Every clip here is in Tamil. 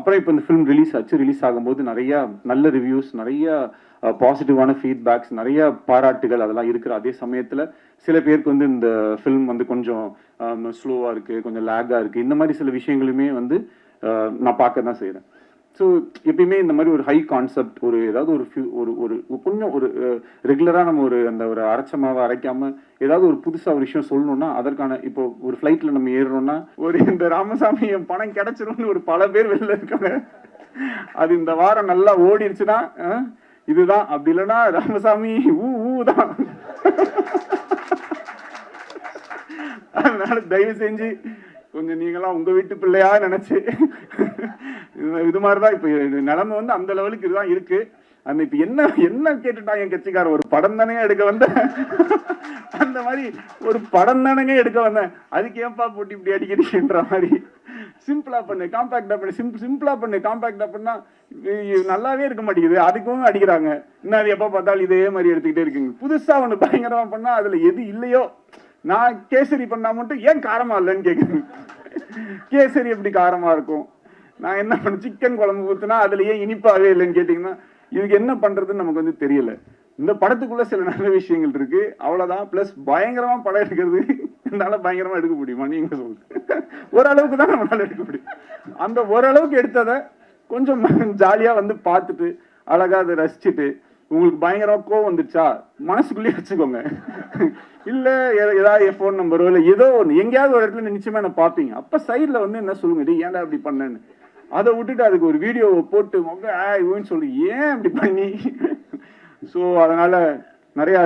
அப்புறம் இப்போ இந்த ஃபிலிம் ரிலீஸ் ஆச்சு. ரிலீஸ் ஆகும்போது நிறைய நல்ல ரிவ்யூஸ், நிறைய பாசிட்டிவான ஃபீட்பேக்ஸ், நிறைய பாராட்டுகள் அதெல்லாம் இருக்கிற அதே சமயத்தில் சில பேருக்கு வந்து இந்த ஃபிலிம் வந்து கொஞ்சம் ஸ்லோவாக இருக்குது, கொஞ்சம் லேக்காக இருக்குது, இந்த மாதிரி சில விஷயங்களுமே வந்து நான் பார்க்க தான் செய்கிறேன். ஸோ எப்பயுமே இந்த மாதிரி ஒரு ஹை கான்செப்ட், ஒரு ஏதாவது ஒரு ஒரு கொஞ்சம் ஒரு ரெகுலராக நம்ம அந்த ஒரு அரைச்சமாவை அரைக்காமல் ஏதாவது ஒரு புதுசாக ஒரு விஷயம் சொல்லணும்னா அதற்கான இப்போ ஒரு ஃப்ளைட்டில் நம்ம ஏறுறோம்னா ஒரு இந்த ராமசாமி என் பணம் கிடைச்சிரும்னு ஒரு பல பேர் வெளில இருக்காங்க. அது இந்த வாரம் நல்லா ஓடிடுச்சுன்னா இதுதான், அப்படி இல்லைன்னா ராமசாமி ஊ தான். அதனால தயவு செஞ்சு கொஞ்சம் நீங்களாம் உங்க வீட்டு பிள்ளையா நினைச்சு இது மாதிரிதான் இப்ப நிலைமை வந்து அந்த லெவலுக்கு இதுதான் இருக்கு. அந்த இப்ப என்ன கேட்டுட்டாங்க என் கட்சிக்காரர், ஒரு படம் தானே எடுக்க வந்தேன், அந்த மாதிரி ஒரு படம் தானே எடுக்க வந்தேன், அதுக்கு ஏன்பா போட்டு இப்படி அடிக்கிறீங்கன்ற மாதிரி. சிம்பிளா பண்ணு, காம்பாக்டா பண்ணு, சிம்பிளா பண்ணு, காம்பாக்டா பண்ணா நல்லாவே இருக்க மாட்டேங்குது, அதுக்கும் அடிக்கிறாங்க. இன்னும் அது எப்ப பார்த்தாலும் இதே மாதிரி எடுத்துக்கிட்டே இருக்குங்க. புதுசா ஒண்ணு பயங்கரமா பண்ணா அதுல எது இல்லையோ, நான் கேசரி பண்ணா மட்டும் ஏன் காரமா இல்லைன்னு கேட்குறேன். கேசரி எப்படி காரமா இருக்கும்? நான் என்ன பண்ண சிக்கன் குழம்பு ஊத்துனா அதுல ஏன் இனிப்பாவே இல்லைன்னு கேட்டீங்கன்னா இதுக்கு என்ன பண்றதுன்னு நமக்கு வந்து தெரியல. இந்த படத்துக்குள்ள சில நல்ல விஷயங்கள் இருக்கு, அவ்வளவுதான். பிளஸ் பயங்கரமா படம் எடுக்கிறது என்னால பயங்கரமா எடுக்க முடியுமா நீங்க சொல்லுங்க. ஓரளவுக்கு தான் நம்மளால எடுக்க முடியும். அந்த ஓரளவுக்கு எடுத்ததை கொஞ்சம் ஜாலியா வந்து பார்த்துட்டு அழகா அதை ரசிச்சுட்டு, உங்களுக்கு பயங்கரமா கோவம் வந்துச்சா மனசுக்குள்ளேயே வச்சுக்கோங்க. இல்ல ஏதாவது என் ஃபோன் நம்பரோ இல்லை ஏதோ ஒன்று எங்கேயாவது ஒரு இடத்துல நிச்சயமா என்ன பார்ப்பீங்க, அப்ப சைட்ல வந்து என்ன சொல்லுங்க, ஏன்டா அப்படி பண்ணேன்னு. அதை விட்டுட்டு அதுக்கு ஒரு வீடியோவை போட்டு மொன்னு சொல்லி ஏன் அப்படி பண்ணி. ஸோ அதனால நிறைய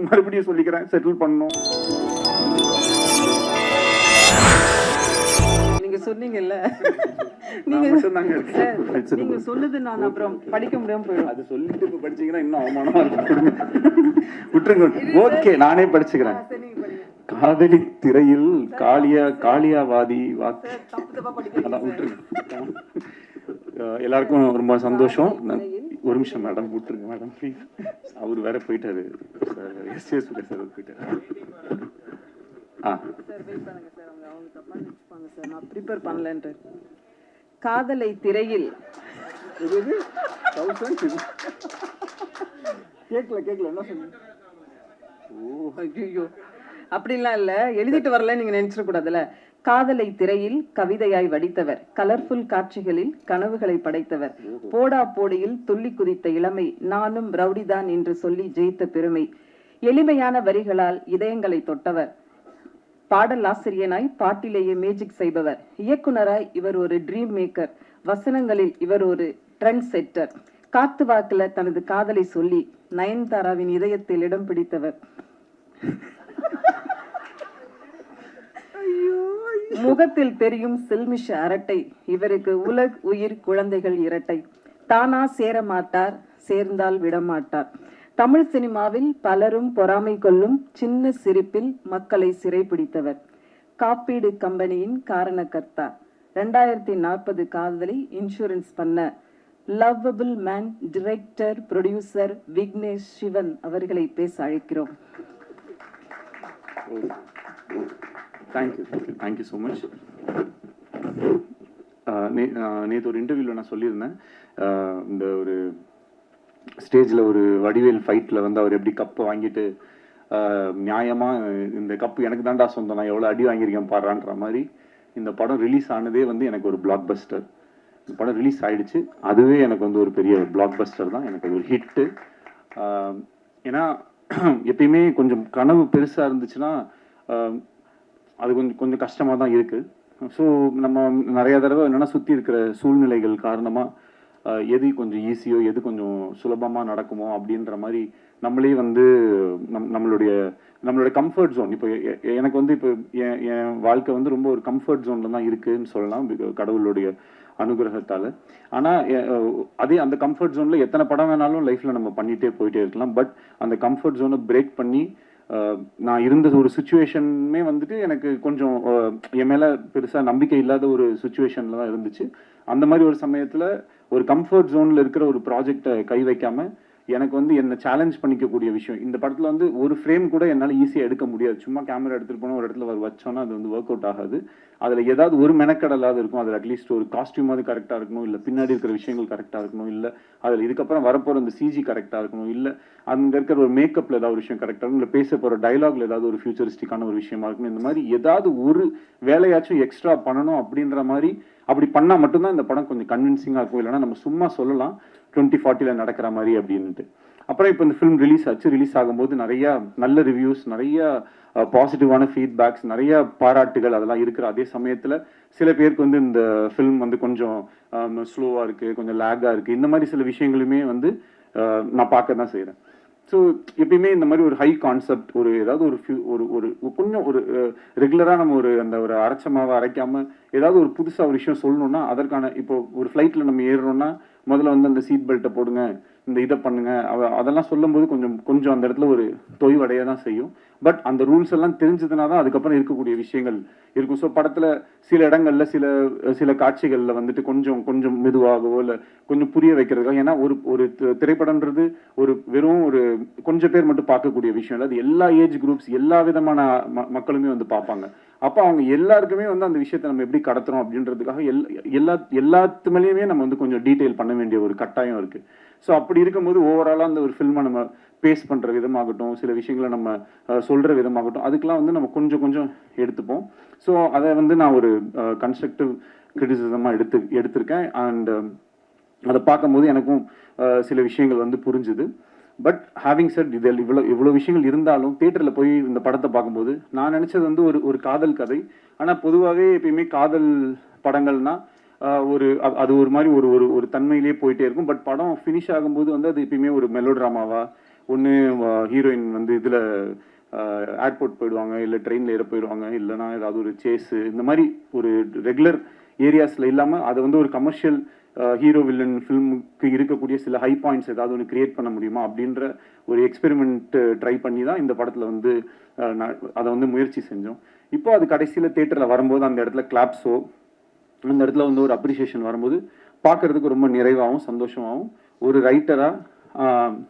மறுபடியும் சொல்லிக்கிறேன், செட்டில் பண்ணணும். நீங்க சொன்னீங்கல்ல, நீங்க சொன்னது நான் அப்புறம் படிக்க முடியாம போயிடும். அது சொல்லிட்டு இப்ப படிச்சீங்கன்னா இன்னும் அவமானமா இருக்கும். விட்டுருங்க. ஓகே, நானே படிச்சுக்கிறேன். காதலி திரையில் காளியாவாதி அதான் விட்டுருங்க. எல்லாருக்கும் ரொம்ப சந்தோஷம். ஒரு நிமிஷம் மேடம், விட்டுருங்க மேடம் ப்ளீஸ். அவர் வேற போயிட்டாரு சார், எஸ் சார் போயிட்டாரு. நான் ப்ரிப்பேர் பண்ணலன்ட்டு. காதலை திரையில் கேட்கல என்ன சொன்னீங்க? ஐயோ அப்படிலாம் இல்ல, எழுதிட்டு வரல நீங்க நினைச்சிட கூடாதுல்ல. காதலை திரையில் கவிதையாய் வடித்தவர், கலர்ஃபுல் காட்சிகளில் கனவுகளை படைத்தவர், போடா போடியில் துள்ளி குதித்த இளமை, நானும் ரவுடிதான் என்று சொல்லி ஜெயித்த பெருமை, எளிமையான வரிகளால் இதயங்களை தொட்டவர், பாடல் ஆசிரியனாய் பாட்டிலேயே மேஜிக் செய்பவர், இயக்குனராய் இவர் ஒரு ட்ரீம் மேக்கர், வசனங்களில் இவர் ஒரு ட்ரெண்ட் செட்டர், காத்து வாக்குல தனது காதலை சொல்லி நயன்தாராவின் இதயத்தில் இடம் பிடித்தவர், முகத்தில் தெரியும் சில்மிஷ அரட்டை, இவருக்கு உலக் உயிர் குழந்தைகள் இரட்டை, தானா சேர மாட்டார், சேர்ந்தால் விடமாட்டார், தமிழ் சினிமாவில் பலரும் பொறாமை கொள்ளும் சின்ன சிரிப்பில் மக்களை சிறைப்பிடித்தவர், காப்பீடு கம்பெனியின் காரணக்கர்த்தா, 2040 காதலை இன்சூரன்ஸ் பண்ண lovable man, director producer Vignesh Sivan அவர்களை பேச அழைக்கிறோம். Thank you so much. நேற்று ஒரு இன்டர்வியூவில் நான் சொல்லியிருந்தேன், இந்த ஒரு ஸ்டேஜில் ஒரு வடிவேல் ஃபைட்டில் வந்து அவர் எப்படி கப்பை வாங்கிட்டு நியாயமாக இந்த கப்பு எனக்கு தான்டா சொந்தம், நான் எவ்வளோ அடி வாங்கியிருக்கேன் பாடுறான்ற மாதிரி இந்த படம் ரிலீஸ் ஆனதே வந்து எனக்கு ஒரு பிளாக் பஸ்டர். இந்த படம் ரிலீஸ் ஆகிடுச்சு, அதுவே எனக்கு வந்து ஒரு பெரிய பிளாக் பஸ்டர் தான், எனக்கு ஒரு ஹிட்டு. ஏன்னா எப்பயுமே கொஞ்சம் கனவு பெருசாக இருந்துச்சுன்னா அது கொஞ்சம் கஷ்டமாக தான் இருக்குது. ஸோ நம்ம நிறையா தடவை என்னென்னா சுற்றி இருக்கிற சூழ்நிலைகள் காரணமாக எது கொஞ்சம் ஈஸியோ எது கொஞ்சம் சுலபமாக நடக்குமோ அப்படின்ற மாதிரி நம்மளே வந்து நம்மளுடைய கம்ஃபர்ட் ஜோன். இப்போ எனக்கு வந்து இப்போ என் வாழ்க்கை வந்து ரொம்ப ஒரு கம்ஃபர்ட் ஜோனில் தான் இருக்குதுன்னு சொல்லலாம், கடவுளுடைய அனுகிரகத்தால். ஆனால் அதே அந்த கம்ஃபர்ட் ஜோனில் எத்தனை படம் வேணாலும் லைஃப்பில் நம்ம பண்ணிகிட்டே போயிட்டே இருக்கலாம். பட் அந்த கம்ஃபர்ட் ஜோனை பிரேக் பண்ணி நான் இருந்த ஒரு சுச்சுவேஷனுமே வந்துட்டு எனக்கு கொஞ்சம் என் மேலே பெருசாக நம்பிக்கை இல்லாத ஒரு சுச்சுவேஷனில் தான் இருந்துச்சு. அந்த மாதிரி ஒரு சமயத்தில் ஒரு கம்ஃபர்ட் ஜோனில் இருக்கிற ஒரு ப்ராஜெக்டை கை வைக்காமல் எனக்கு வந்து என்ன சேலஞ்ச் பண்ணிக்கக்கூடிய விஷயம். இந்த படத்தில் வந்து ஒரு ஃப்ரேம் கூட என்னால் ஈஸியாக எடுக்க முடியாது. சும்மா கேமரா எடுத்துகிட்டு போனால் ஒரு இடத்துல வச்சோன்னா அது வந்து ஒர்க் அவுட் ஆகாது. அதில் ஏதாவது ஒரு மெனக்கடலாவது இருக்கும். அதில் அட்லீஸ்ட் ஒரு காஸ்டியூமாவது கரெக்டாக இருக்கணும், இல்லை பின்னாடி இருக்கிற விஷயங்கள் கரெக்டாக இருக்கணும், இல்லை அதில் இதுக்கப்புறம் வரப்போகிற அந்த சிஜி கரெக்டாக இருக்கணும், இல்லை அங்கே இருக்கிற ஒரு மேக்கப்பில் ஏதாவது ஒரு விஷயம் கரெக்டாக இருக்கும், இல்லை பேச போகிற டைலாக்ல ஏதாவது ஒரு ஃபியூச்சரிஸ்டிக்கான ஒரு விஷயமா இருக்கணும். இந்த மாதிரி ஏதாவது ஒரு வேலையாச்சும் எக்ஸ்ட்ரா பண்ணணும் அப்படின்ற மாதிரி. அப்படி பண்ணால் மட்டும்தான் இந்த படம் கொஞ்சம் கன்வின்சிங்காக இருக்கும். இல்லைனா நம்ம சும்மா சொல்லலாம் 2040 நடக்கிற மாதிரி அப்படின்ட்டு. அப்புறம் இப்போ இந்த ஃபிலிம் ரிலீஸ் ஆச்சு. ரிலீஸ் ஆகும்போது நிறைய நல்ல ரிவ்யூஸ், நிறைய பாசிட்டிவான ஃபீட்பேக்ஸ், நிறைய பாராட்டுகள் அதெல்லாம் இருக்கிற அதே சமயத்தில் சில பேருக்கு வந்து இந்த ஃபிலிம் வந்து கொஞ்சம் ஸ்லோவாக இருக்குது, கொஞ்சம் லேக்காக இருக்குது, இந்த மாதிரி சில விஷயங்களுமே வந்து நான் பார்க்க தான் செய்கிறேன். ஸோ எப்பயுமே இந்த மாதிரி ஒரு ஹை கான்செப்ட், ஒரு ஏதாவது ஒரு ஒரு கொஞ்சம் ஒரு ரெகுலராக நம்ம ஒரு அரைச்ச மாவை அரைக்காமல் ஏதாவது ஒரு புதுசாக ஒரு விஷயம் சொல்லணும்னா அதற்கான இப்போ ஒரு ஃப்ளைட்டில் நம்ம ஏறுறோம்னா முதல்ல வந்து அந்த சீட் பெல்ட்டை போடுங்க, இந்த இதை பண்ணுங்க, அதெல்லாம் சொல்லும்போது கொஞ்சம் அந்த இடத்துல ஒரு தொய்வடைய தான் செய்யும். பட் அந்த ரூல்ஸ் எல்லாம் தெரிஞ்சதுனா தான் அதுக்கப்புறம் இருக்கக்கூடிய விஷயங்கள் இருக்கும். ஸோ படத்தில் சில இடங்கள்ல சில காட்சிகளில் வந்துட்டு கொஞ்சம் மெதுவாகவோ இல்லை கொஞ்சம் புரிய வைக்கிறதுக்காக. ஏன்னா ஒரு திரைப்படம்ன்றது வெறும் கொஞ்சம் பேர் மட்டும் பார்க்கக்கூடிய விஷயம் இல்லை. அது எல்லா ஏஜ் குரூப்ஸ், எல்லா விதமான மக்களுமே வந்து பார்ப்பாங்க. அப்போ அவங்க எல்லாருக்குமே வந்து அந்த விஷயத்தை நம்ம எப்படி கடத்துறோம் அப்படின்றதுக்காக எல்லாத்து மேலேயுமே நம்ம வந்து கொஞ்சம் டீட்டெயில் பண்ண வேண்டிய ஒரு கட்டாயம் இருக்கு. ஸோ அப்படி இருக்கும்போது ஓவராலாக அந்த ஒரு ஃபில்மை நம்ம பேஸ் பண்ணுற விதமாகட்டும், சில விஷயங்களை நம்ம சொல்கிற விதமாகட்டும், அதுக்கெலாம் வந்து நம்ம கொஞ்சம் எடுத்துப்போம். ஸோ அதை வந்து நான் ஒரு கன்ஸ்ட்ரக்டிவ் கிரிட்டிசிசமாக எடுத்திருக்கேன். அண்ட் அதை பார்க்கும்போது எனக்கும் சில விஷயங்கள் வந்து புரிஞ்சுது. பட் ஹேவிங் செட் இதில் இவ்வளோ விஷயங்கள் இருந்தாலும் தியேட்டரில் போய் இந்த படத்தை பார்க்கும்போது நான் நினச்சது வந்து ஒரு காதல் கதை. ஆனால் பொதுவாகவே எப்பயுமே காதல் படங்கள்னா அது ஒரு மாதிரி ஒரு தன்மையிலேயே போயிட்டே இருக்கும். பட் படம் ஃபினிஷ் ஆகும்போது வந்து அது எப்பயுமே ஒரு மெலோ ட்ராமாவா, ஒன்று ஹீரோயின் வந்து இதில் ஏர்போர்ட் போயிடுவாங்க, இல்லை ட்ரெயினில் ஏற போயிடுவாங்க, இல்லைனா ஏதாவது ஒரு சேஸு, இந்த மாதிரி ஒரு ரெகுலர் ஏரியாஸில் இல்லாமல் அதை வந்து ஒரு கமர்ஷியல் ஹீரோ வில்லன் ஃபிலிமுக்கு இருக்கக்கூடிய சில ஹை பாயிண்ட்ஸ் ஏதாவது ஒன்று கிரியேட் பண்ண முடியுமா அப்படின்ற ஒரு எக்ஸ்பெரிமெண்ட் ட்ரை பண்ணி தான் இந்த படத்தில் வந்து அதை வந்து முயற்சி செஞ்சோம். இப்போ அது கடைசியில் தியேட்டரில் வரும்போது அந்த இடத்துல கிளாப்ஸோ, அந்த இடத்துல வந்து ஒரு அப்ரிசியேஷன் வரும்போது பார்க்கறதுக்கு ரொம்ப நிறைவாகவும் சந்தோஷமாகவும், ஒரு ரைட்டராக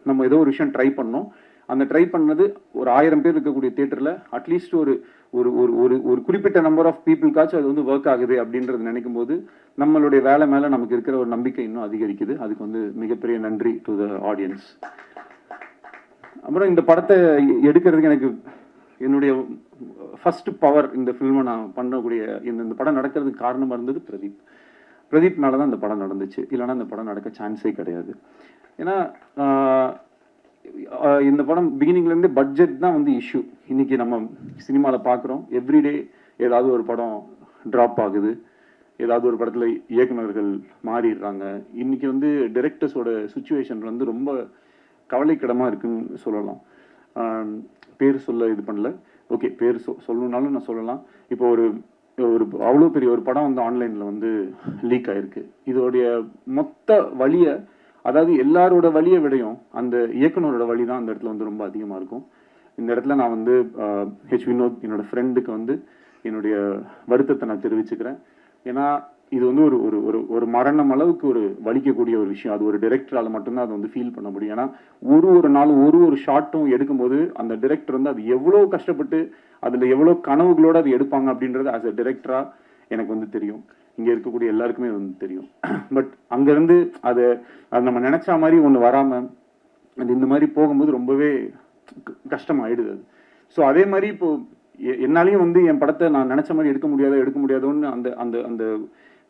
நம்ம ஏதோ ஒரு விஷயம் ட்ரை பண்ணோம். அந்த ட்ரை பண்ணது ஒரு 1000 பேர் இருக்கக்கூடிய தியேட்டரில் அட்லீஸ்ட் ஒரு ஒரு ஒரு ஒரு குறிப்பிட்ட நம்பர் ஆஃப் பீப்புளுக்காச்சும் அது வந்து ஒர்க் ஆகுது அப்படின்றது நினைக்கும் போது நம்மளுடைய வேலை மேலே நமக்கு இருக்கிற ஒரு நம்பிக்கை இன்னும் அதிகரிக்குது. அதுக்கு வந்து மிகப்பெரிய நன்றி டு த ஆடியன்ஸ். அப்புறம் இந்த படத்தை எடுக்கிறதுக்கு எனக்கு என்னுடைய ஃபர்ஸ்ட் பவர், இந்த ஃபில்மை நான் பண்ணக்கூடிய இந்த படம் நடக்கிறதுக்கு காரணமாக இருந்தது பிரதீப்னால தான் இந்த படம் நடந்துச்சு. இல்லைனா இந்த படம் நடக்க சான்ஸே கிடையாது. ஏன்னா இந்த படம் பிகினிங்லேருந்தே பட்ஜெட் தான் வந்து இஷ்யூ. இன்னைக்கு நம்ம சினிமாவில் பார்க்குறோம், எவ்ரிடே ஏதாவது ஒரு படம் ட்ராப் ஆகுது, ஏதாவது ஒரு படத்தில் இயக்குநர்கள் மாறிடுறாங்க. இன்னைக்கு வந்து டைரக்டர்ஸோட சுச்சுவேஷன் வந்து ரொம்ப கவலைக்கிடமாக இருக்குன்னு சொல்லலாம். பேர் சொல்ல இது பண்ணல, ஓகே பேர் சொல்லணுன்னாலும் நான் சொல்லலாம். இப்போ ஒரு அவ்வளோ பெரிய ஒரு படம் வந்து ஆன்லைனில் வந்து லீக் ஆகிருக்கு. இதோடைய மொத்த வழியை, அதாவது எல்லாரோட வழியை விடையும் அந்த இயக்குனரோட வழி தான் அந்த இடத்துல வந்து ரொம்ப அதிகமாக இருக்கும். இந்த இடத்துல நான் வந்து ஹெச் வினோத் என்னோட ஃப்ரெண்டுக்கு வந்து என்னுடைய வருத்தத்தை நான் தெரிவிச்சுக்கிறேன். ஏன்னா இது வந்து ஒரு மரணம் அளவுக்கு ஒரு வலிக்கக்கூடிய ஒரு விஷயம். அது ஒரு டைரக்டரால் மட்டும்தான் அதை வந்து ஃபீல் பண்ண முடியும். ஏன்னா ஒரு நாளும் ஒரு ஷார்ட்டும் எடுக்கும்போது அந்த டைரக்டர் வந்து அது எவ்வளோ கஷ்டப்பட்டு அதில் எவ்வளோ கனவுகளோடு அது எடுப்பாங்க அப்படின்றது ஆஸ் அ டைரக்டராக எனக்கு வந்து தெரியும். இங்கே இருக்கக்கூடிய எல்லாருக்குமே வந்து தெரியும். பட் அங்கேருந்து அது நம்ம நினச்ச மாதிரி ஒன்று வராமல் அது இந்த மாதிரி போகும்போது ரொம்பவே கஷ்டமாயிடுது அது. ஸோ அதே மாதிரி இப்போது என்னாலையும் வந்து என் படத்தை நான் நினச்ச மாதிரி எடுக்க முடியாதோன்னு அந்த அந்த அந்த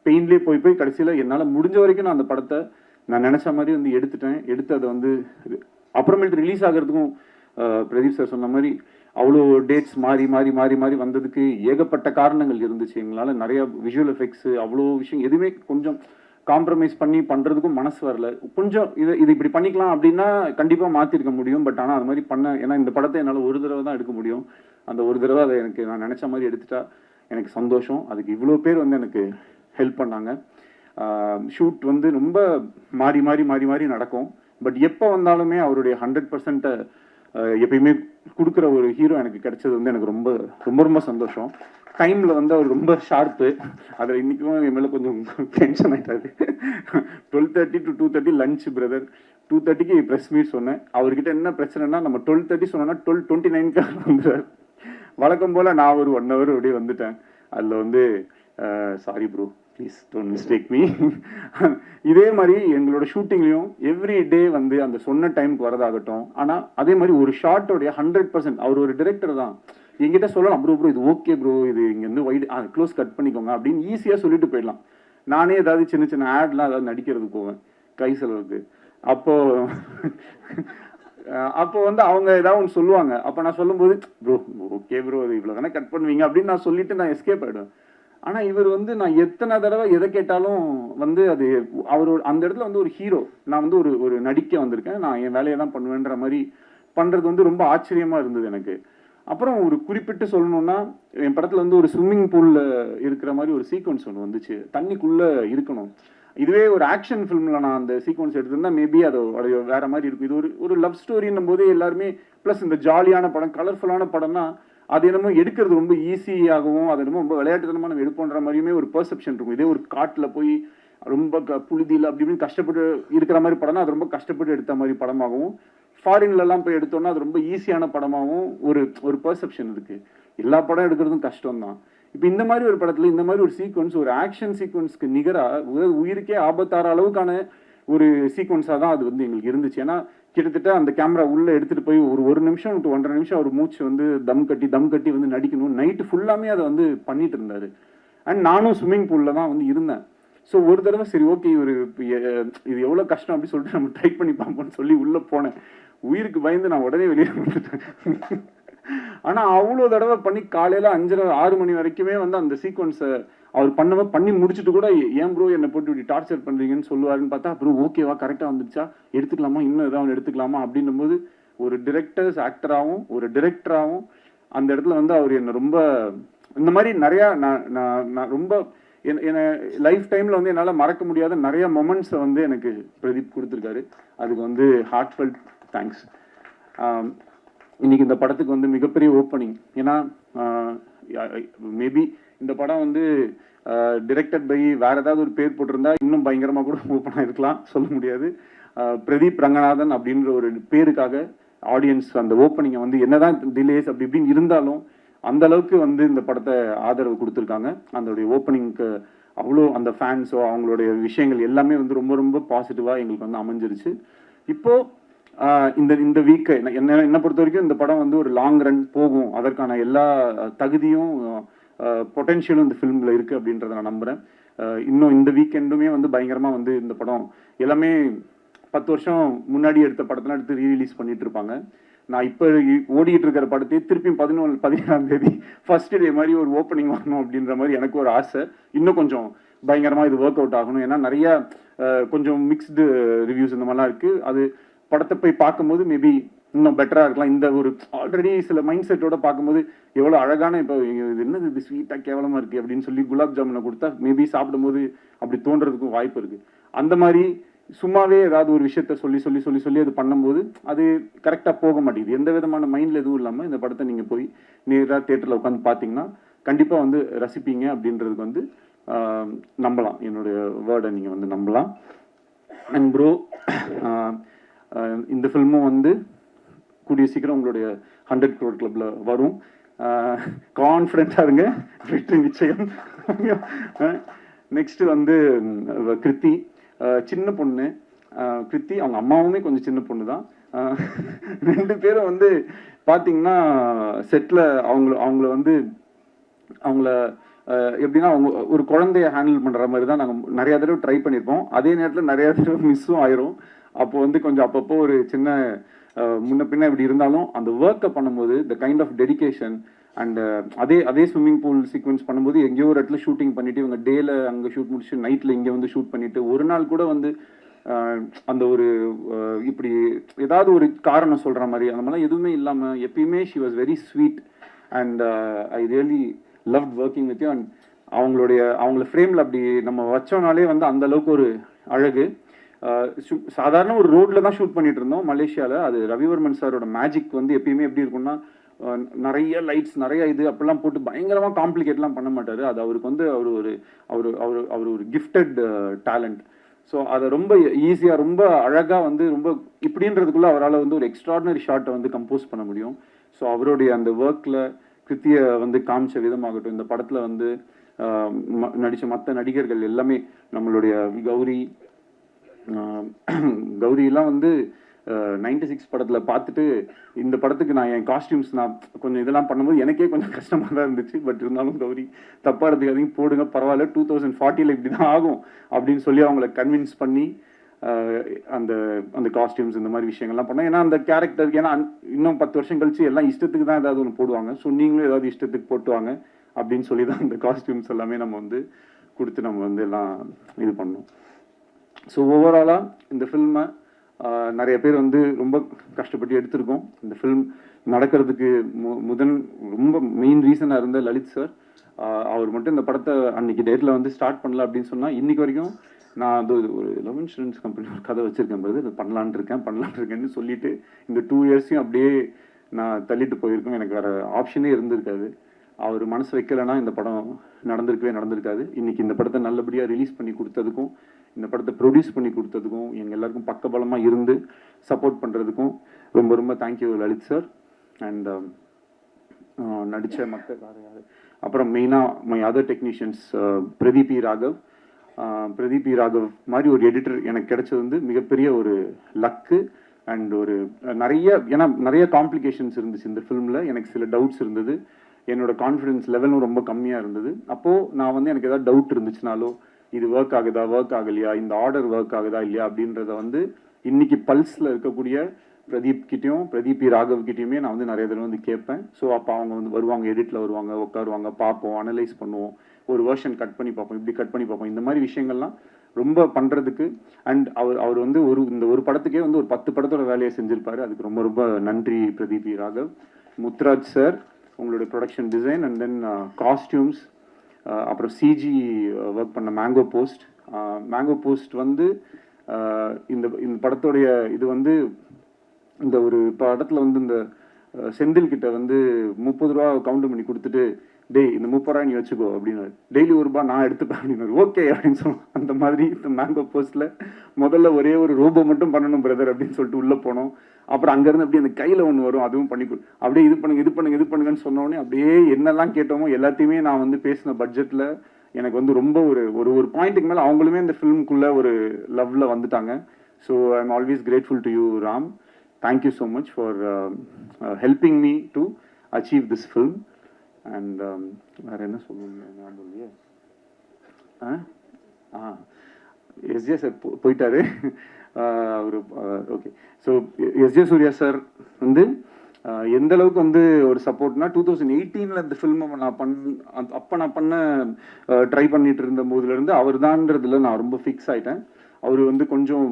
பெயின்லேயே போய் கடைசியில் என்னால் முடிஞ்ச வரைக்கும் நான் அந்த படத்தை நான் நினச்ச மாதிரி வந்து எடுத்து அதை வந்து அப்புறமேட்டு ரிலீஸ் ஆகிறதுக்கும் பிரதீப் சார் சொன்ன மாதிரி அவ்வளோ டேட்ஸ் மாறி வந்ததுக்கு ஏகப்பட்ட காரணங்கள் இருந்துச்சு. எங்களால் நிறைய விஷுவல் எஃபெக்ட்ஸு அவ்வளோ விஷயம் எதுவுமே கொஞ்சம் காம்ப்ரமைஸ் பண்ணி பண்ணுறதுக்கும் மனசு வரல. கொஞ்சம் இது இப்படி பண்ணிக்கலாம் அப்படின்னா கண்டிப்பாக மாற்றிருக்க முடியும். பட் ஆனால் அது மாதிரி ஏன்னா இந்த படத்தை என்னால் ஒரு தடவை தான் எடுக்க முடியும். அந்த ஒரு தடவை அதை எனக்கு நான் நினச்ச மாதிரி எடுத்துட்டா எனக்கு சந்தோஷம். அதுக்கு இவ்வளோ பேர் வந்து எனக்கு ஹெல்ப் பண்ணாங்க. ஷூட் வந்து ரொம்ப மாறி நடக்கும். பட் எப்போ வந்தாலுமே அவருடைய 100% எப்பயுமே கொடுக்குற ஒரு ஹீரோ எனக்கு கிடைச்சது வந்து எனக்கு ரொம்ப ரொம்ப ரொம்ப சந்தோஷம். டைமில் வந்து அவர் ரொம்ப ஷார்ப்பு. அதில் இன்றைக்கும் என் மேலே கொஞ்சம் டென்ஷன் ஆகிட்டாரு. 12:30 to 2:30 லஞ்ச் பிரதர், 2:30க்கு ப்ரெஸ் மீட் சொன்னேன். அவர்கிட்ட என்ன பிரச்சனைனா நம்ம 12:30 சொன்னோன்னா 12:29 வந்துடுறாரு. வழக்கம் போல் நான் ஒரு 1 hour அப்படியே வந்துட்டேன். அதில் வந்து sorry bro, please don't mistake me. இதே மாதிரி எங்களோட ஷூட்டிங்லேயும் எவ்ரி டே வந்து அந்த சொன்ன டைமுக்கு வரதாகட்டும். ஆனால் அதே மாதிரி ஒரு ஷார்ட்டோடைய 100%, அவர் ஒரு டிரெக்டர் தான், என்கிட்ட சொல்லலாம் ப்ரோ ப்ரோ இது ஓகே ப்ரோ, இது இங்கேருந்து வைடு க்ளோஸ் கட் பண்ணிக்கோங்க அப்படின்னு ஈஸியாக சொல்லிட்டு போயிடலாம். நானே ஏதாவது சின்ன சின்ன ஆட்லாம் ஏதாவது நடிக்கிறதுக்கு போவேன் கை செலவுக்கு. அப்போ வந்து அவங்க ஏதாவது ஒன்று சொல்லுவாங்க. அப்போ நான் சொல்லும்போது ப்ரோ ஓகே ப்ரோ அது இவ்வளோ தானே கட் பண்ணுவீங்க அப்படின்னு நான் சொல்லிட்டு நான் எஸ்கேப் ஆகிடுவேன். ஆனால் இவர் வந்து நான் எத்தனை தடவை எதை கேட்டாலும் வந்து அது அவரோட அந்த இடத்துல வந்து ஒரு ஹீரோ, நான் வந்து ஒரு நடிக்க வந்திருக்கேன், நான் என் வேலையை தான் பண்ணுவேன்ற மாதிரி பண்ணுறது வந்து ரொம்ப ஆச்சரியமாக இருந்தது எனக்கு. அப்புறம் ஒரு குறிப்பிட்டு சொல்லணும்னா என் படத்தில் வந்து ஒரு ஸ்விம்மிங் பூலில் இருக்கிற மாதிரி ஒரு சீக்வன்ஸ் ஒன்று வந்துச்சு, தண்ணிக்குள்ளே இருக்கணும். இதுவே ஒரு ஆக்ஷன் ஃபிலிமில் நான் அந்த சீக்வன்ஸ் எடுத்திருந்தா மேபி அது வேற மாதிரி இருக்கும். இது ஒரு லவ் ஸ்டோரின்னும் போது எல்லாருமே ப்ளஸ் இந்த ஜாலியான படம் கலர்ஃபுல்லான படம்னா அது என்னமோ எடுக்கிறது ரொம்ப ஈஸியாகவும் அது என்னமோ ரொம்ப விளையாட்டுத்தனமாக நம்ம எடுப்போன்ற மாதிரியுமே ஒரு பெர்செப்ஷன் இருக்கும். இதே ஒரு காட்டில் போய் ரொம்ப புழுதியில் அப்படி இப்படின்னு கஷ்டப்பட்டு இருக்கிற மாதிரி படம்னா அது ரொம்ப கஷ்டப்பட்டு எடுத்த மாதிரி படமாகவும், ஃபாரின்லலாம் போய் எடுத்தோம்னா அது ரொம்ப ஈஸியான படமாகவும் ஒரு பெர்செப்ஷன் இருக்குது. எல்லா படம் எடுக்கிறதும் கஷ்டம் தான். இப்போ இந்த மாதிரி ஒரு படத்தில் இந்த மாதிரி ஒரு சீக்வன்ஸ், ஒரு ஆக்ஷன் சீக்வன்ஸ்க்கு நிகராக உயிருக்கே ஆபத்தார அளவுக்கான ஒரு சீக்வன்ஸாக தான் அது வந்து எங்களுக்கு இருந்துச்சு. ஏன்னா கிட்டத்தட்ட அந்த கேமரா உள்ளே எடுத்துகிட்டு போய் ஒரு நிமிஷம் டு 1.5 நிமிஷம் அவர் மூச்சு வந்து தம் கட்டி வந்து நடிக்கணும். நைட்டு ஃபுல்லாமே அதை வந்து பண்ணிட்டு இருந்தார். அண்ட் நானும் ஸ்விம்மிங் பூலில் தான் வந்து இருந்தேன். ஸோ ஒரு தடவை சரி ஓகே இது எவ்வளோ கஷ்டம் அப்படின்னு சொல்லிட்டு நம்ம ட்ரை பண்ணி பார்ப்போம்னு சொல்லி உள்ளே போனேன். உயிருக்கு பயந்து நான் உடனே வெளியே வந்துட்டேன். ஆனால் அவ்வளோ தடவை பண்ணி காலையில் 5:30-6 மணி வரைக்குமே வந்து அந்த சீக்வன்ஸை அவர் பண்ணி முடிச்சுட்டு கூட ஏன் ப்ரோ என்னை போட்டு இப்படி டார்ச்சர் பண்ணுறீங்கன்னு சொல்லுவாருன்னு பார்த்தா அப்புறம் ஓகேவா கரெக்டாக வந்துடுச்சா எடுத்துக்கலாமா இன்னும் ஏதாவது எடுத்துக்கலாமா அப்படின்னும் போது ஒரு டிரெக்டர்ஸ் ஆக்டராகவும் ஒரு டிரெக்டராகவும் அந்த இடத்துல வந்து அவர் என்னை ரொம்ப இந்த மாதிரி நிறையா நான் ரொம்ப என்னை லைஃப் டைமில் வந்து என்னால் மறக்க முடியாத நிறைய மொமெண்ட்ஸை வந்து எனக்கு பிரதீப் கொடுத்துருக்காரு. அதுக்கு வந்து ஹார்ட்ஃபெல்ட் தேங்க்ஸ். இன்னைக்கு இந்த படத்துக்கு வந்து மிகப்பெரிய ஓப்பனிங். ஏன்னா மேபி இந்த படம் வந்து டிரெக்டட் பை வேற ஏதாவது ஒரு பேர் போட்டிருந்தா இன்னும் பயங்கரமாக கூட ஓப்பன் ஆகிருக்கலாம், சொல்ல முடியாது. பிரதீப் ரங்கநாதன் அப்படின்ற ஒரு பேருக்காக ஆடியன்ஸ் அந்த ஓப்பனிங்கை வந்து என்னதான் டிலேஸ் அப்படி இப்படின்னு இருந்தாலும் அந்த அளவுக்கு வந்து இந்த படத்தை ஆதரவு கொடுத்துருக்காங்க. அதோடைய ஓப்பனிங்க்கு அவ்வளோ அந்த ஃபேன்ஸோ அவங்களுடைய விஷயங்கள் எல்லாமே வந்து ரொம்ப ரொம்ப பாசிட்டிவாக எங்களுக்கு வந்து அமைஞ்சிருச்சு. இப்போது இந்த வீக்கை என்னை பொறுத்த வரைக்கும் இந்த படம் வந்து ஒரு லாங் ரன் போகும், அதற்கான எல்லா தகுதியும் பொட்டென்ஷியலும் இந்த ஃபிலிமில் இருக்குது அப்படின்றத நான் நம்புகிறேன். இன்னும் இந்த வீக்கெண்டுமே வந்து பயங்கரமாக வந்து இந்த படம் எல்லாமே 10 வருஷம் முன்னாடி எடுத்த படத்தெல்லாம் எடுத்து ரீரிலீஸ் பண்ணிட்டு இருப்பாங்க. நான் இப்போ ஓடிட்டு இருக்கிற படத்தையே திருப்பி 17ஆம் தேதி ஃபர்ஸ்ட் டே மாதிரி ஒரு ஓப்பனிங் வரணும் அப்படின்ற மாதிரி எனக்கு ஒரு ஆசை. இன்னும் கொஞ்சம் பயங்கரமாக இது ஒர்க் அவுட் ஆகணும். ஏன்னா நிறையா கொஞ்சம் மிக்ஸ்டு ரிவ்யூஸ் இந்த மாதிரிலாம் இருக்குது. அது படத்தை போய் பார்க்கும்போது மேபி இன்னும் பெட்டராக இருக்கலாம். இந்த ஒரு ஆல்ரெடி சில மைண்ட் செட்டோட பார்க்கும்போது எவ்வளோ அழகான இப்போ இது என்னது இது ஸ்வீட்டாக கேவலமாக இருக்குது அப்படின்னு சொல்லி குலாப் ஜாமுனை கொடுத்தா மேபி சாப்பிடும்போது அப்படி தோன்றதுக்கும் வாய்ப்பு இருக்குது. அந்த மாதிரி சும்மாவே ஏதாவது ஒரு விஷயத்த சொல்லி அது பண்ணும்போது அது கரெக்டாக போக மாட்டேங்குது. எந்த விதமான மைண்டில் எதுவும் இல்லாமல் இந்த படத்தை நீங்கள் போய் நேராக தேட்டரில் உட்காந்து பார்த்தீங்கன்னா கண்டிப்பாக வந்து ரசிப்பீங்க அப்படின்றதுக்கு வந்து நம்பலாம். என்னுடைய வேர்டை நீங்கள் வந்து நம்பலாம். அண்ட் ப்ரோ இந்த ஃபில்மும் வந்து கூடிய சீக்கிரம் உங்களுடைய 100 crore கிளப்பில் வரும். கான்ஃபிடென்ட்டாக இருங்க, வெற்றி நிச்சயம். நெக்ஸ்ட்டு வந்து கிருத்தி, சின்ன பொண்ணு கிருத்தி, அவங்க அம்மாவுமே கொஞ்சம் சின்ன பொண்ணு தான். 2 பேரும் வந்து பார்த்தீங்கன்னா செட்டில் அவங்கள வந்து அவங்கள எப்படின்னா அவங்க ஒரு குழந்தைய ஹேண்டில் பண்ணுற மாதிரி தான் நாங்கள் நிறையா தடவை ட்ரை பண்ணியிருப்போம். அதே நேரத்தில் நிறையா தடவை மிஸ்ஸும் ஆயிரும். அப்போ வந்து கொஞ்சம் அப்பப்போ ஒரு சின்ன முன்ன பின்ன இப்படி இருந்தாலும் அந்த ஒர்க்கை பண்ணும்போது the kind of dedication and அதே ஸ்விம்மிங் பூல் சீக்வன்ஸ் பண்ணும்போது எங்கேயோ ஒரு இடத்துல ஷூட்டிங் பண்ணிவிட்டு இவங்க டேல அங்கே ஷூட் முடிச்சு நைட்டில் இங்கே வந்து ஷூட் பண்ணிவிட்டு ஒரு நாள் கூட வந்து அந்த ஒரு இப்படி ஏதாவது ஒரு காரணம் சொல்கிற மாதிரி அந்த மாதிரிலாம் எதுவுமே இல்லாமல் எப்பயுமே she was very sweet and I really loved working with you. And அவங்கள ஃப்ரேமில் அப்படி நம்ம வச்சோனாலே வந்து அந்த அளவுக்கு ஒரு அழகு. சாதாரண ஒரு ரோட்ல தான் ஷூட் பண்ணிட்டு இருந்தோம் மலேசியாவில். அது ரவிவர்மன் சாரோட மேஜிக் வந்து எப்பயுமே எப்படி இருக்கும்னா நிறைய லைட்ஸ் நிறைய இது அப்படிலாம் போட்டு பயங்கரமாக காம்ப்ளிகேட்லாம் பண்ண மாட்டார். அது அவருக்கு வந்து அவர் ஒரு கிஃப்டட் டேலண்ட். ஸோ அதை ரொம்ப ஈஸியாக ரொம்ப அழகாக வந்து ரொம்ப இப்படின்றதுக்குள்ளே அவரால் வந்து ஒரு எக்ஸ்ட்ராடினரி ஷாட்டை வந்து கம்போஸ் பண்ண முடியும். ஸோ அவருடைய அந்த ஒர்க்கில் கிருத்தியை வந்து காமிச்ச விதமாகட்டும், இந்த படத்தில் வந்து நடித்த மற்ற நடிகர்கள் எல்லாமே, நம்மளுடைய கௌரியெல்லாம் வந்து 96 படத்தில் பார்த்துட்டு இந்த படத்துக்கு நான் என் காஸ்டியூம்ஸ் நான் கொஞ்சம் இதெல்லாம் பண்ணும்போது எனக்கே கொஞ்சம் கஷ்டமாக தான் இருந்துச்சு. பட் இருந்தாலும் கௌரி தப்பாக எடுத்துக்காதீங்க, போடுங்க பரவாயில்ல, 2040 இப்படி தான் ஆகும் அப்படின்னு சொல்லி அவங்கள கன்வின்ஸ் பண்ணி அந்த அந்த காஸ்டியூம்ஸ் இந்த மாதிரி விஷயங்கள்லாம் பண்ணோம். ஏன்னா அந்த கேரக்டருக்கு, ஏன்னா இன்னும் 10 வருஷம் கழிச்சு எல்லாம் இஷ்டத்துக்கு தான் ஏதாவது ஒன்று போடுவாங்க. ஸோ நீங்களும் ஏதாவது இஷ்டத்துக்கு போட்டுவாங்க அப்படின்னு சொல்லி தான் அந்த காஸ்டியூம்ஸ் எல்லாமே நம்ம வந்து கொடுத்து நம்ம வந்து எல்லாம் இது பண்ணோம். ஸோ ஓவராலாக இந்த ஃபில்மை நிறைய பேர் வந்து ரொம்ப கஷ்டப்பட்டு எடுத்திருக்கோம். இந்த ஃபில்ம் நடக்கிறதுக்கு ரொம்ப மெயின் ரீசனாக இருந்த லலித் சார். அவர் மட்டும் இந்த படத்தை அன்னைக்கு டேட்டில் வந்து ஸ்டார்ட் பண்ணல அப்படின்னு சொன்னால் இன்னைக்கு வரைக்கும் நான் அது ஒரு லவ் இன்சூரன்ஸ் கம்பெனி ஒரு கதை வச்சுருக்கேன் போது இது பண்ணலான் இருக்கேன்னு சொல்லிட்டு இந்த 2 இயர்ஸையும் அப்படியே நான் தள்ளிட்டு போயிருக்கேன். எனக்கு வேறு ஆப்ஷனே இருந்திருக்காது. அவர் மனசு வைக்கலைன்னா இந்த படம் நடந்திருக்காது. இன்னைக்கு இந்த படத்தை நல்லபடியாக ரிலீஸ் பண்ணி கொடுத்ததுக்கும், இந்த படத்தை ப்ரொடியூஸ் பண்ணி கொடுத்ததுக்கும், எங்கள் எல்லாருக்கும் பக்கபலமாக இருந்து சப்போர்ட் பண்ணுறதுக்கும் ரொம்ப ரொம்ப தேங்க்யூ லலித் சார். அண்ட் நடித்த மற்ற அப்புறம் மெயினாக my other technicians Pradeep Raghav மாதிரி ஒரு எடிட்டர் எனக்கு கிடைச்சது வந்து மிகப்பெரிய ஒரு லக்கு. அண்ட் ஒரு நிறைய காம்ப்ளிகேஷன்ஸ் இருந்துச்சு இந்த ஃபிலிமில். எனக்கு சில டவுட்ஸ் இருந்தது, என்னோட கான்ஃபிடன்ஸ் லெவலும் ரொம்ப கம்மியாக இருந்தது. அப்போது நான் வந்து எனக்கு ஏதாவது டவுட் இருந்துச்சுனாலோ, இது ஒர்க் ஆகலையா, இந்த ஆர்டர் ஒர்க் ஆகுதா இல்லையா அப்படின்றத வந்து இன்னைக்கு பல்ஸில் இருக்கக்கூடிய பிரதீப் ராகவ் கிட்டேயுமே நான் வந்து நிறைய தடவை வந்து கேட்பேன். ஸோ அப்போ அவங்க வந்து வருவாங்க, எடிட்டில் வருவாங்க, உட்காருவாங்க, பார்ப்போம், அனலைஸ் பண்ணுவோம், ஒரு வேர்ஷன் கட் பண்ணி பார்ப்போம், இப்படி கட் பண்ணி பார்ப்போம். இந்த மாதிரி விஷயங்கள்லாம் ரொம்ப பண்ணுறதுக்கு. அண்ட் அவர் வந்து இந்த ஒரு படத்துக்கே வந்து ஒரு 10 படத்தோட வேலையை செஞ்சுருப்பாரு. அதுக்கு ரொம்ப ரொம்ப நன்றி பிரதீப் ராகவ். முத்துராஜ் சார், உங்களோட production design and then costumes, அப்புறம் சிஜி ஒர்க் பண்ண மேங்கோ போஸ்ட் வந்து இந்த படத்தோடைய இது வந்து இந்த ஒரு படத்தில் வந்து இந்த செந்தில் கிட்ட வந்து 30 ரூபா கவுண்ட் பண்ணி கொடுத்துட்டு, டேய் இந்த 30 ரூபா நீ வச்சுக்கோ அப்படின்னு, டெய்லி ₹1 நான் எடுத்துப்பேன் அப்படின்னு, ஓகே அப்படின்னு சொல்லுவோம். அந்த மாதிரி இந்த மேங்கோ போஸ்ட்டில் முதல்ல ஒரே ஒரு ரோபோ மட்டும் பண்ணணும் பிரதர் அப்படின்னு சொல்லிட்டு உள்ளே போனோம். அப்புறம் அங்கேருந்து அப்படியே அந்த கையில் ஒன்று வரும், அதுவும் பண்ணி அப்படியே இது பண்ணுங்கன்னு சொன்னோடனே அப்படியே என்னெல்லாம் கேட்டோமோ எல்லாத்தையுமே நான் வந்து பேசின பட்ஜெட்டில் எனக்கு வந்து ரொம்ப ஒரு பாயிண்ட்டுக்கு மேலே அவங்களுமே இந்த ஃபிலிமுக்குள்ளே ஒரு லவ்வில் வந்துட்டாங்க. So I am always grateful to you Ram. Thank you so much for helping me to achieve this film. And வேற என்ன சொல்லுங்க, எஸ்ஜே சார் போயிட்டாரு அவரு. Okay, so SJ Suriya sir வந்து எந்த அளவுக்கு வந்து ஒரு சப்போர்ட்னா 2018 இந்த ஃபில்மை நான் பண்ண ட்ரை பண்ணிட்டு இருந்த போதுலேருந்து அவர் தான்றதுல நான் ரொம்ப ஃபிக்ஸ் ஆகிட்டேன். அவர் வந்து கொஞ்சம்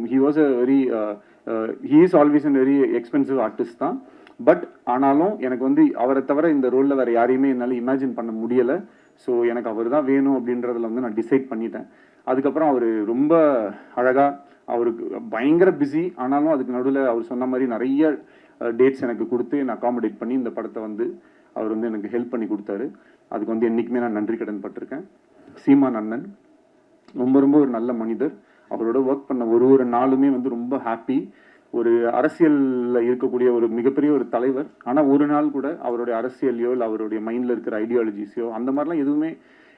he is always a very expensive artist தான். பட் ஆனாலும் எனக்கு வந்து அவரை தவிர இந்த ரோலில் வேறு யாரையுமே என்னால் இமேஜின் பண்ண முடியலை. ஸோ எனக்கு அவர் தான் வேணும் அப்படின்றதுல வந்து நான் டிசைட் பண்ணிட்டேன். அதுக்கப்புறம் அவர் ரொம்ப அழகாக, அவருக்கு பயங்கர பிஸி, ஆனாலும் அதுக்கு நடுவில் அவர் சொன்ன மாதிரி நிறைய டேட்ஸ் எனக்கு கொடுத்து நான் அகாமடேட் பண்ணி இந்த படத்தை வந்து அவர் வந்து எனக்கு ஹெல்ப் பண்ணி கொடுத்தாரு. அதுக்கு வந்து என்றைக்குமே நான் நன்றி கடன் பட்டிருக்கேன். சீமான் அண்ணன் ரொம்ப ஒரு நல்ல மனிதர். அவரோட ஒர்க் பண்ண ஒரு நாளுமே வந்து ரொம்ப ஹாப்பி. ஒரு அரசியலில் இருக்கக்கூடிய ஒரு மிகப்பெரிய ஒரு தலைவர், ஆனால் ஒரு நாள் கூட அவருடைய அரசியலையோ இல்லை அவருடைய மைண்டில் இருக்கிற ஐடியாலஜிஸையோ அந்த மாதிரிலாம் எதுவுமே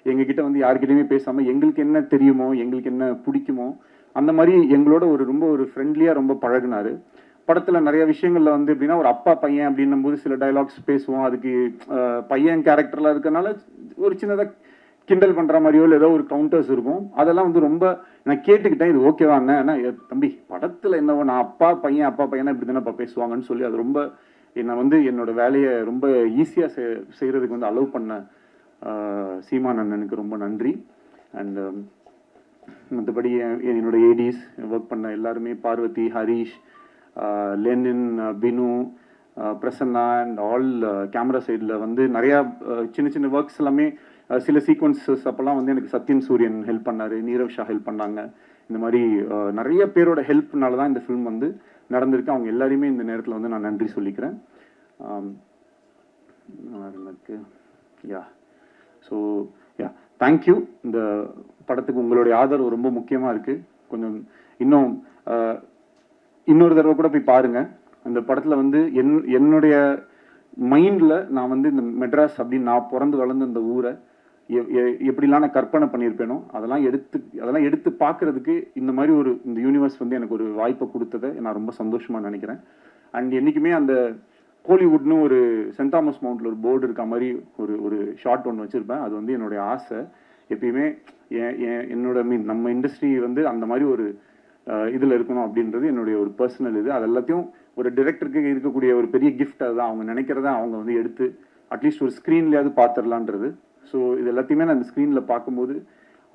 எங்ககிட்ட வந்து யார்கிட்டையுமே பேசாமல் எங்களுக்கு என்ன தெரியுமோ, எங்களுக்கு என்ன பிடிக்குமோ அந்த மாதிரி எங்களோட ரொம்ப ஃப்ரெண்ட்லியாக ரொம்ப பழகினார். படத்தில் நிறைய விஷயங்களில் வந்து எப்படின்னா ஒரு அப்பா பையன் அப்படின்னும் போது சில டைலாக்ஸ் பேசுவோம். அதுக்கு பையன் கேரக்டர்லாம் இருக்கனால ஒரு சின்னதாக கிண்டல் பண்ணுற மாதிரியோ இல்லை ஏதோ ஒரு கவுண்டர்ஸ் இருக்கும். அதெல்லாம் வந்து ரொம்ப நான் கேட்டுக்கிட்டேன், இது ஓகேவா அண்ணா, தம்பி படத்தில் என்னவோ நான் அப்பா பையனா இப்படி தானேப்பா பேசுவாங்கன்னு சொல்லி அது ரொம்ப என்னை வந்து என்னோட வேலையை ரொம்ப ஈஸியாக செய்கிறதுக்கு வந்து அலோவ் பண்ண சீமான் அண்ணனுக்கு ரொம்ப நன்றி. அண்ட் மற்றபடி என்னோட ஏடிஸ் ஒர்க் பண்ண எல்லாருமே, Parvathy, Harish, Lenin, Binu, Prasanna and all camera சைடில் வந்து நிறையா சின்ன ஒர்க்ஸ் எல்லாமே சில சீக்வன்சஸ் அப்போல்லாம் வந்து எனக்கு சத்யன் சூரியன் ஹெல்ப் பண்ணார், நீரவ் ஷா ஹெல்ப் பண்ணாங்க. இந்த மாதிரி நிறைய பேரோட ஹெல்ப்னால தான் இந்த ஃபிலிம் வந்து நடந்திருக்கு. அவங்க எல்லாரையுமே இந்த நேரத்தில் வந்து நான் நன்றி சொல்லிக்கிறேன். So thank you. இந்த படத்துக்கு உங்களுடைய ஆதரவு ரொம்ப முக்கியமாக இருக்குது. கொஞ்சம் இன்னும் இன்னொரு தடவை கூட போய் பாருங்க. அந்த படத்தில் வந்து என்னுடைய மைண்டில் நான் வந்து இந்த மெட்ராஸ் அப்படின்னு நான் பிறந்து வளர்ந்த இந்த ஊரை எப்படிலாம் நான் கற்பனை பண்ணியிருப்பேனோ அதெல்லாம் எடுத்து பார்க்கறதுக்கு இந்த மாதிரி இந்த யூனிவர்ஸ் வந்து எனக்கு ஒரு வாய்ப்பை கொடுத்ததை நான் ரொம்ப சந்தோஷமாக நினைக்கிறேன். அண்ட் என்றைக்குமே அந்த ஹாலிவுட்னு ஒரு சென்ட் தாமஸ் மவுண்ட்ல ஒரு போர்டு இருக்க மாதிரி ஒரு ஷார்ட் ஒன்று வச்சுருப்பேன். அது வந்து என்னுடைய ஆசை. எப்பயுமே என்னோட நம்ம இண்டஸ்ட்ரி வந்து அந்த மாதிரி ஒரு இதில் இருக்கணும் அப்படின்றது என்னுடைய ஒரு பர்சனல் இது. அது எல்லாத்தையும் ஒரு டிரெக்டருக்கு இருக்கக்கூடிய ஒரு பெரிய கிஃப்ட். அதுதான் அவங்க நினைக்கிறத அவங்க வந்து எடுத்து அட்லீஸ்ட் ஒரு ஸ்க்ரீன்லேயாவது பார்த்துடலான்றது. ஸோ இது எல்லாத்தையுமே நான் அந்த ஸ்க்ரீனில் பார்க்கும்போது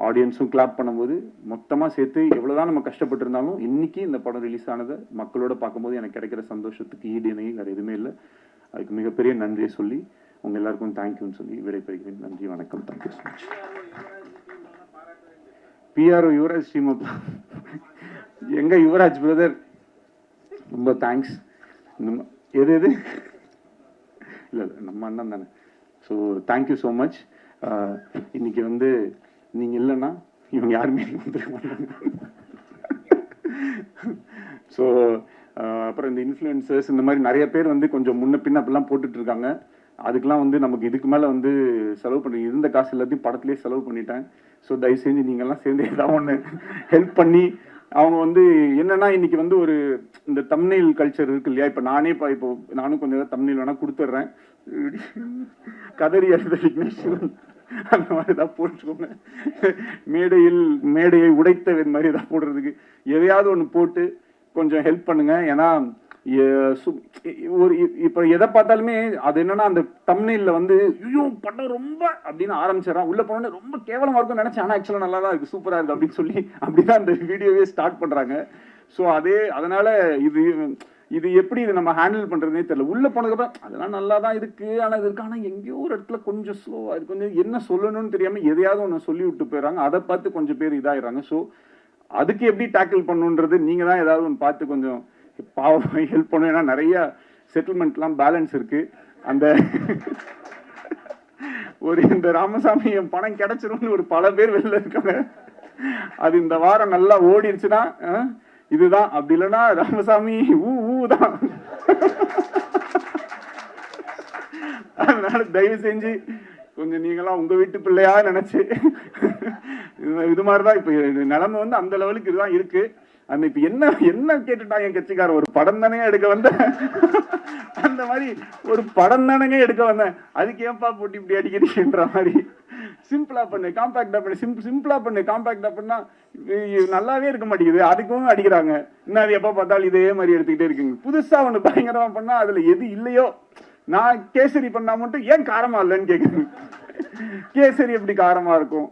ஆடியன்ஸும் கிளாப் பண்ணும்போது மொத்தமாக சேர்த்து எவ்வளோதான் நம்ம கஷ்டப்பட்டிருந்தாலும் இன்னைக்கு இந்த படம் ரிலீஸ் ஆனதை மக்களோட பார்க்கும்போது எனக்கு கிடைக்கிற சந்தோஷத்துக்கு ஈடு இணை வேறு எதுவுமே இல்லை. அதுக்கு மிகப்பெரிய நன்றியை சொல்லி உங்கள் எல்லாருக்கும் தேங்க்யூன்னு சொல்லி விடைபெறுகிறேன். நன்றி, வணக்கம். Thank you so much. PRO Yuvaraj Sreemappa, எங்க யுவராஜ் பிரதர், ரொம்ப தேங்க்ஸ். எது இல்லை இல்லை நம்ம அண்ணன் தானே. So thank you so much. இன்னைக்கு வந்து நீங்கள் இல்லைன்னா இவங்க யாருமே வந்துட மாட்டாங்க. ஸோ அப்புறம் இந்த இன்ஃப்ளூயன்சர்ஸ் இந்த மாதிரி நிறைய பேர் வந்து கொஞ்சம் முன்ன பின்ன அப்படிலாம் போட்டுட்டு இருக்காங்க. அதுக்கெல்லாம் வந்து நமக்கு இதுக்கு மேலே வந்து செலவு பண்ணி இருந்த காசு எல்லாத்தையும் படத்துலேயே செலவு பண்ணிட்டேன். ஸோ தயவு செஞ்சு நீங்கள்லாம் சேர்ந்து ஏதாவது ஒன்று ஹெல்ப் பண்ணி அவங்க வந்து என்னன்னா இன்னைக்கு வந்து ஒரு இந்த தம்ப்நெயில் கல்ச்சர் இருக்கு இல்லையா. இப்போ நானும் கொஞ்சம் ஏதாவது தம்ப்நெயில் வேணா கொடுத்துட்றேன். கதறி அழுத விக்னேஸ்வரன் அந்த மாதிரி ஏதாவது போட்டுக்கோங்க. மேடையை உடைத்த மாதிரி ஏதாவது போடுறதுக்கு எதையாவது ஒன்று போட்டு கொஞ்சம் ஹெல்ப் பண்ணுங்க. ஏன்னா இப்போ எதை பார்த்தாலுமே அது என்னன்னா அந்த தம்ப்நெயில்ல வந்து ஐயோ படம் ரொம்ப அப்படின்னு ஆரம்பிச்சிடறான். உள்ள போனோடனே ரொம்ப கேவலமா இருக்கும்னு நினைச்சேன். ஆனால் ஆக்சுவலாக நல்லா தான் இருக்கு, சூப்பரா இருக்கு அப்படின்னு சொல்லி அப்படிதான் அந்த வீடியோவே ஸ்டார்ட் பண்றாங்க. ஸோ அதனால இது எப்படி இது நம்ம ஹேண்டில் பண்றதுனே தெரியல. உள்ள போனதுக்கப்புறம் அதெல்லாம் நல்லா தான் இருக்கு, ஆனால் இது இருக்கு, ஆனால் எங்கேயோ ஒரு இடத்துல கொஞ்சம் ஸ்லோவா இருக்கு, கொஞ்சம் என்ன சொல்லணும்னு தெரியாம எதையாவது ஒன்று சொல்லி விட்டு போயிடறாங்க. அதை பார்த்து கொஞ்சம் பேர் இதாயிடுறாங்க. ஸோ அதுக்கு எப்படி டேக்கிள் பண்ணுன்றது நீங்க தான் ஏதாவது ஒன்று பார்த்து கொஞ்சம் பாவம் ஹெல்ப் பண்ணும். ஏன்னா நிறைய செட்டில்மெண்ட்லாம் பேலன்ஸ் இருக்கு. அந்த இந்த ராமசாமி என் பணம் கிடைச்சிரும்னு ஒரு பல பேர் வெளில இருக்காங்க. அது இந்த வாரம் நல்லா ஓடிடுச்சுன்னா இதுதான், அப்படி இல்லைன்னா ராமசாமி ஊதான். அதனால தயவு செஞ்சு கொஞ்சம் நீங்களாம் உங்க வீட்டு பிள்ளையா நினைச்சு இது மாதிரிதான் இப்ப நிலைமை வந்து அந்த லெவலுக்கு இதுதான் இருக்கு. அந்த இப்ப என்ன கேட்டுட்டா என் கட்சிக்கார ஒரு படம் தானே எடுக்க வந்த அந்த மாதிரி ஒரு படம் தானே எடுக்க வந்தேன், அதுக்கு ஏன்பா போட்டு இப்படி அடிக்கிறீங்கன்ற மாதிரி சிம்பிளா பண்ணு, காம்பாக்டா பண்ணு, சிம்பிளா பண்ணு, காம்பாக்டா பண்ணா நல்லாவே இருக்க மாட்டேங்குது. அதுக்கும் அடிக்கிறாங்க. இன்னும் அது எப்ப பார்த்தாலும் இதே மாதிரி எடுத்துக்கிட்டே இருக்குங்க. புதுசா ஒண்ணு பயங்கரமா பண்ணா அதுல எது இல்லையோ, நான் கேசரி பண்ணா மட்டும் ஏன் காரமா இல்லைன்னு கேக்குறேன். கேசரி எப்படி காரமா இருக்கும்?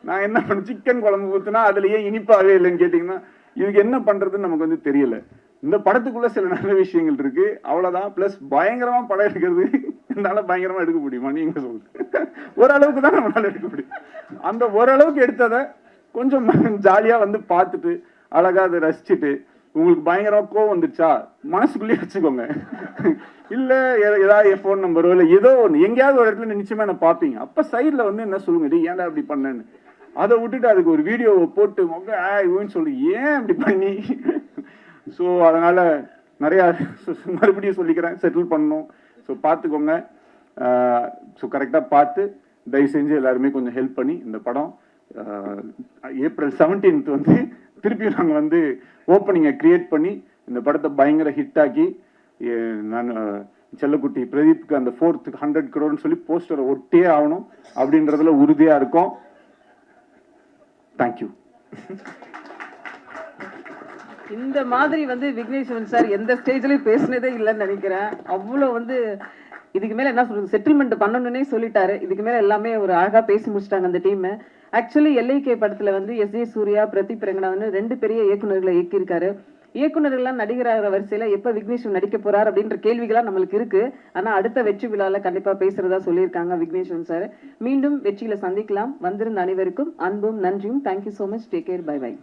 நான் என்ன பண்ண சிக்கன் குழம்பு ஊத்துனா அதுல ஏன் இனிப்பாவே இல்லைன்னு கேட்டீங்கன்னா இதுக்கு என்ன பண்றதுன்னு நமக்கு வந்து தெரியல. இந்த படத்துக்குள்ள சில நல்ல விஷயங்கள் இருக்கு, அவ்வளவுதான். பிளஸ் பயங்கரமா படம் எடுக்கிறது என்னால பயங்கரமா எடுக்க முடியுமா நீங்க சொல்லுங்க. ஓரளவுக்கு தான் நம்மளால எடுக்க முடியும். அந்த ஓரளவுக்கு எடுத்ததை கொஞ்சம் ஜாலியா வந்து பார்த்துட்டு அழகா அதை ரசிச்சுட்டு உங்களுக்கு பயங்கரமா கோவம் வந்துச்சா மனசுக்குள்ளேயே வச்சுக்கோங்க. இல்ல ஏதாவது என் போன் நம்பரோ இல்ல ஏதோ ஒன்று எங்கேயாவது ஒரு இடத்துல நிச்சயமா என்ன பார்ப்பீங்க. அப்ப சைட்ல வந்து என்ன சொல்லுங்க, ஏன்டா அப்படி பண்ணேன்னு. அதை விட்டுட்டு அதுக்கு ஒரு வீடியோவை போட்டு மொன்னு சொல்லி ஏன் அப்படி பண்ணி. ஸோ அதனால நிறைய மறுபடியும் சொல்லிக்கிறேன், செட்டில் பண்ணணும். ஸோ பார்த்துக்கோங்க. ஸோ கரெக்டாக பார்த்து தயவு செஞ்சு எல்லாருமே கொஞ்சம் ஹெல்ப் பண்ணி இந்த படம் ஏப்ரல் 17 வந்து திருப்பி நாங்கள் வந்து ஓப்பனிங்கை கிரியேட் பண்ணி இந்த படத்தை பயங்கர ஹிட் ஆக்கி நான் செல்லக்குட்டி பிரதீப்க்கு அந்த 4th 100 crore சொல்லி போஸ்டரை ஒட்டே ஆகணும் அப்படின்றதுல உறுதியா இருக்கும். தேங்க்யூ. இந்த மாதிரி வந்து விக்னேஸ்வரன் சார் எந்த ஸ்டேஜ்லயும் பேசினதே இல்லைன்னு நினைக்கிறேன். அவ்வளோ வந்து இதுக்கு மேல என்ன சொல்றது, செட்டில்மெண்ட் பண்ணணும்னே சொல்லிட்டாரு. இதுக்கு மேல எல்லாமே ஒரு அழகா பேசி முடிச்சிட்டாங்க அந்த டீம். ஆக்சுவலி LIK படத்துல வந்து S.J. சூர்யா, பிரதீப் ரங்கநாதன் 2 பெரிய இயக்குநர்களை இயக்கியிருக்காரு. இயக்குநர்கள்லாம் நடிகராகிற வரிசையில எப்ப விக்னேஸ்வரன் நடிக்க போறார் அப்படின்ற கேள்விகளா நம்மளுக்கு இருக்கு. ஆனா அடுத்த வெற்றி விழால கண்டிப்பா பேசுறதா சொல்லியிருக்காங்க விக்னேஸ்வரன் சார். மீண்டும் வெற்றியில சந்திக்கலாம். வந்திருந்த அனைவருக்கும் அன்பும் நன்றியும். Thank you so much. Take care. Bye by.